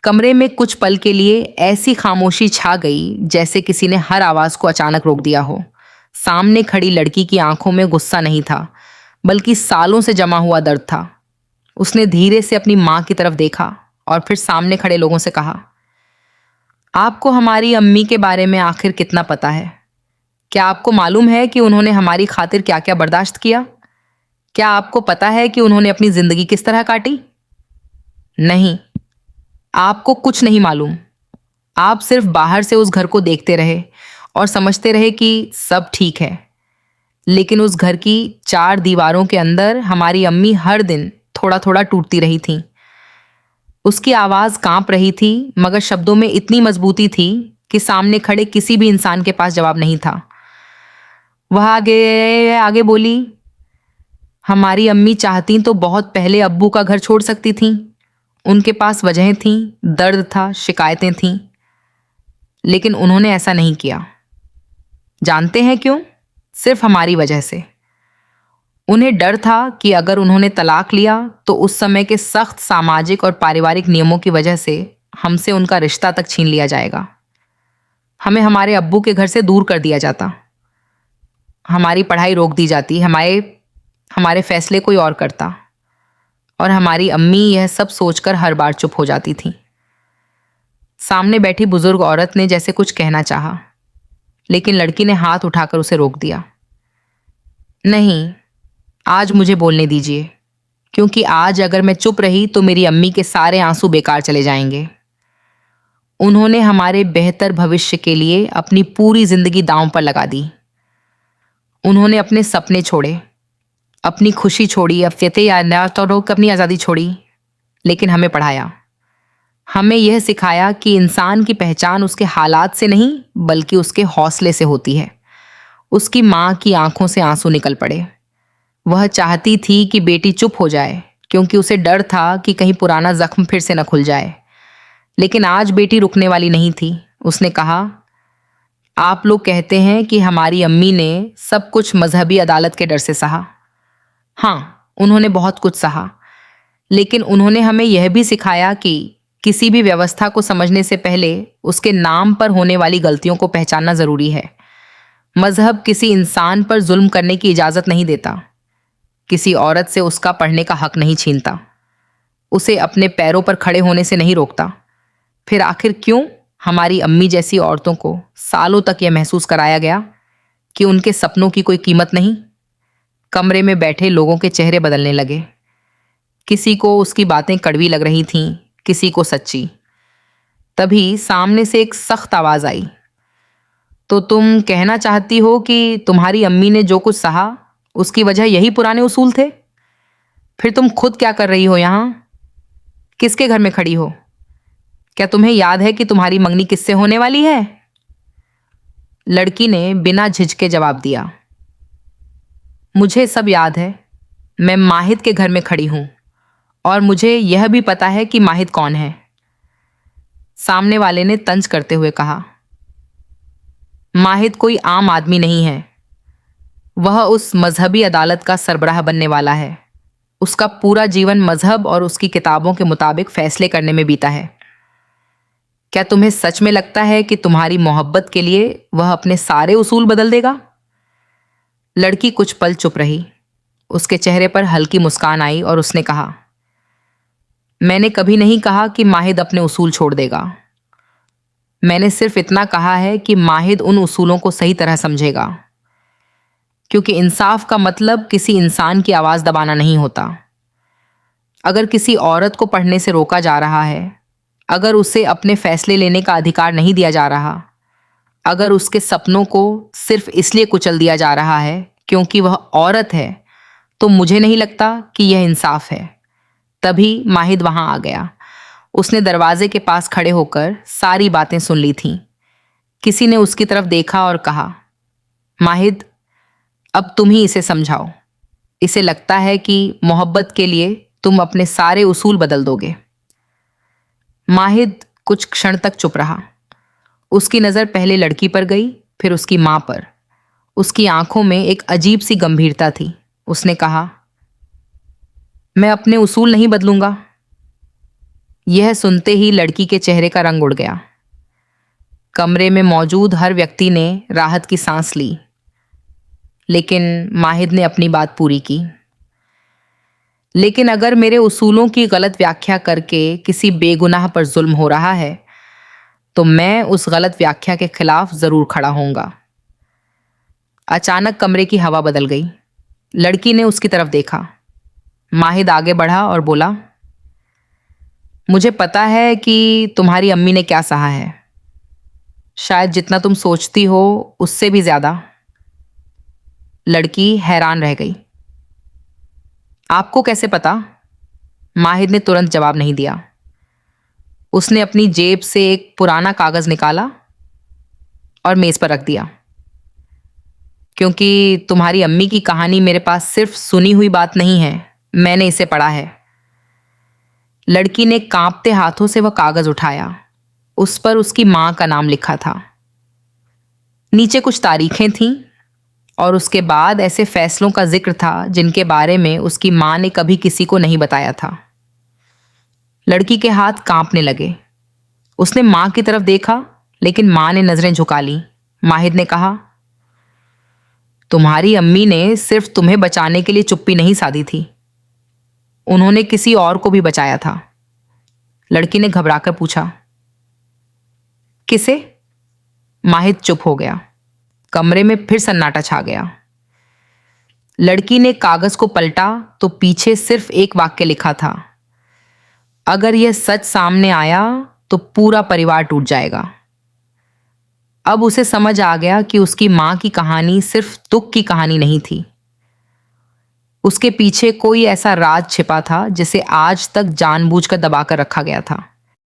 कमरे में कुछ पल के लिए ऐसी खामोशी छा गई जैसे किसी ने हर आवाज को अचानक रोक दिया हो। सामने खड़ी लड़की की आंखों में गुस्सा नहीं था, बल्कि सालों से जमा हुआ दर्द था। उसने धीरे से अपनी माँ की तरफ देखा और फिर सामने खड़े लोगों से कहा, आपको हमारी अम्मी के बारे में आखिर कितना पता है? क्या आपको मालूम है कि उन्होंने हमारी खातिर क्या क्या बर्दाश्त किया? क्या आपको पता है कि उन्होंने अपनी जिंदगी किस तरह काटी? नहीं, आपको कुछ नहीं मालूम। आप सिर्फ बाहर से उस घर को देखते रहे और समझते रहे कि सब ठीक है। लेकिन उस घर की चार दीवारों के अंदर हमारी अम्मी हर दिन थोड़ा थोड़ा टूटती रही थी। उसकी आवाज़ कांप रही थी, मगर शब्दों में इतनी मजबूती थी कि सामने खड़े किसी भी इंसान के पास जवाब नहीं था। वह आगे आगे बोली, हमारी अम्मी चाहती तो बहुत पहले अब्बू का घर छोड़ सकती थीं। उनके पास वजहें थीं, दर्द था, शिकायतें थीं, लेकिन उन्होंने ऐसा नहीं किया। जानते हैं क्यों? सिर्फ हमारी वजह से। उन्हें डर था कि अगर उन्होंने तलाक लिया तो उस समय के सख्त सामाजिक और पारिवारिक नियमों की वजह से हमसे उनका रिश्ता तक छीन लिया जाएगा। हमें हमारे अब्बू के घर से दूर कर दिया जाता, हमारी पढ़ाई रोक दी जाती, हमारे फैसले कोई और करता। और हमारी अम्मी यह सब सोचकर हर बार चुप हो जाती थी। सामने बैठी बुजुर्ग औरत ने जैसे कुछ कहना चाहा, लेकिन लड़की ने हाथ उठाकर उसे रोक दिया। नहीं, आज मुझे बोलने दीजिए, क्योंकि आज अगर मैं चुप रही तो मेरी अम्मी के सारे आंसू बेकार चले जाएंगे। उन्होंने हमारे बेहतर भविष्य के लिए अपनी पूरी जिंदगी दांव पर लगा दी। उन्होंने अपने सपने छोड़े, अपनी खुशी छोड़ी, अपनी आज़ादी छोड़ी, लेकिन हमें पढ़ाया। हमें यह सिखाया कि इंसान की पहचान उसके हालात से नहीं, बल्कि उसके हौसले से होती है। उसकी माँ की आंखों से आंसू निकल पड़े। वह चाहती थी कि बेटी चुप हो जाए, क्योंकि उसे डर था कि कहीं पुराना जख्म फिर से न खुल जाए। लेकिन आज बेटी रुकने वाली नहीं थी। उसने कहा, आप लोग कहते हैं कि हमारी अम्मी ने सब कुछ मजहबी अदालत के डर से सहा। हाँ, उन्होंने बहुत कुछ सहा, लेकिन उन्होंने हमें यह भी सिखाया कि किसी भी व्यवस्था को समझने से पहले उसके नाम पर होने वाली गलतियों को पहचानना जरूरी है। मजहब किसी इंसान पर जुल्म करने की इजाजत नहीं देता, किसी औरत से उसका पढ़ने का हक नहीं छीनता, उसे अपने पैरों पर खड़े होने से नहीं रोकता। फिर आखिर क्यों हमारी अम्मी जैसी औरतों को सालों तक यह महसूस कराया गया कि उनके सपनों की कोई कीमत नहीं? कमरे में बैठे लोगों के चेहरे बदलने लगे। किसी को उसकी बातें कड़वी लग रही थीं, किसी को सच्ची। तभी सामने से एक सख्त आवाज आई, तो तुम कहना चाहती हो कि तुम्हारी अम्मी ने जो कुछ सहा उसकी वजह यही पुराने उसूल थे? फिर तुम खुद क्या कर रही हो यहां? किसके घर में खड़ी हो? क्या तुम्हें याद है कि तुम्हारी मंगनी किससे होने वाली है? लड़की ने बिना झिझके जवाब दिया, मुझे सब याद है। मैं माहिद के घर में खड़ी हूं और मुझे यह भी पता है कि माहिद कौन है। सामने वाले ने तंज करते हुए कहा, माहिद कोई आम आदमी नहीं है। वह उस मजहबी अदालत का सरबराह बनने वाला है। उसका पूरा जीवन मजहब और उसकी किताबों के मुताबिक फैसले करने में बीता है। क्या तुम्हें सच में लगता है कि तुम्हारी मोहब्बत के लिए वह अपने सारे उसूल बदल देगा? लड़की कुछ पल चुप रही। उसके चेहरे पर हल्की मुस्कान आई और उसने कहा, मैंने कभी नहीं कहा कि माहिद अपने उसूल छोड़ देगा। मैंने सिर्फ इतना कहा है कि माहिद उन उसूलों को सही तरह समझेगा, क्योंकि इंसाफ का मतलब किसी इंसान की आवाज दबाना नहीं होता। अगर किसी औरत को पढ़ने से रोका जा रहा है, अगर उसे अपने फैसले लेने का अधिकार नहीं दिया जा रहा, अगर उसके सपनों को सिर्फ इसलिए कुचल दिया जा रहा है क्योंकि वह औरत है, तो मुझे नहीं लगता कि यह इंसाफ है। तभी माहिद वहां आ गया। उसने दरवाजे के पास खड़े होकर सारी बातें सुन ली थीं। किसी ने उसकी तरफ देखा और कहा, माहिद, अब तुम ही इसे समझाओ। इसे लगता है कि मोहब्बत के लिए तुम अपने सारे उसूल बदल दोगे। माहिद कुछ क्षण तक चुप रहा। उसकी नज़र पहले लड़की पर गई, फिर उसकी माँ पर। उसकी आंखों में एक अजीब सी गंभीरता थी। उसने कहा, मैं अपने उसूल नहीं बदलूंगा। यह सुनते ही लड़की के चेहरे का रंग उड़ गया। कमरे में मौजूद हर व्यक्ति ने राहत की सांस ली, लेकिन माहिद ने अपनी बात पूरी की। लेकिन अगर मेरे उसूलों की गलत व्याख्या करके किसी बेगुनाह पर जुल्म हो रहा है, तो मैं उस गलत व्याख्या के खिलाफ जरूर खड़ा होऊंगा। अचानक कमरे की हवा बदल गई। लड़की ने उसकी तरफ देखा। माहिद आगे बढ़ा और बोला, मुझे पता है कि तुम्हारी अम्मी ने क्या सहा है। शायद जितना तुम सोचती हो उससे भी ज्यादा। लड़की हैरान रह गई। आपको कैसे पता? माहिद ने तुरंत जवाब नहीं दिया। उसने अपनी जेब से एक पुराना कागज निकाला और मेज पर रख दिया। क्योंकि तुम्हारी अम्मी की कहानी मेरे पास सिर्फ सुनी हुई बात नहीं है, मैंने इसे पढ़ा है। लड़की ने कांपते हाथों से वह कागज उठाया। उस पर उसकी मां का नाम लिखा था। नीचे कुछ तारीखें थीं और उसके बाद ऐसे फैसलों का जिक्र था जिनके बारे में उसकी मां ने कभी किसी को नहीं बताया था। लड़की के हाथ कांपने लगे। उसने मां की तरफ देखा, लेकिन मां ने नजरें झुका ली। माहिद ने कहा, तुम्हारी अम्मी ने सिर्फ तुम्हें बचाने के लिए चुप्पी नहीं साधी थी, उन्होंने किसी और को भी बचाया था। लड़की ने घबराकर पूछा, किसे? माहिद चुप हो गया। कमरे में फिर सन्नाटा छा गया। लड़की ने कागज को पलटा तो पीछे सिर्फ एक वाक्य लिखा था, अगर यह सच सामने आया तो पूरा परिवार टूट जाएगा। अब उसे समझ आ गया कि उसकी मां की कहानी सिर्फ दुख की कहानी नहीं थी। उसके पीछे कोई ऐसा राज छिपा था जिसे आज तक जानबूझकर दबाकर रखा गया था।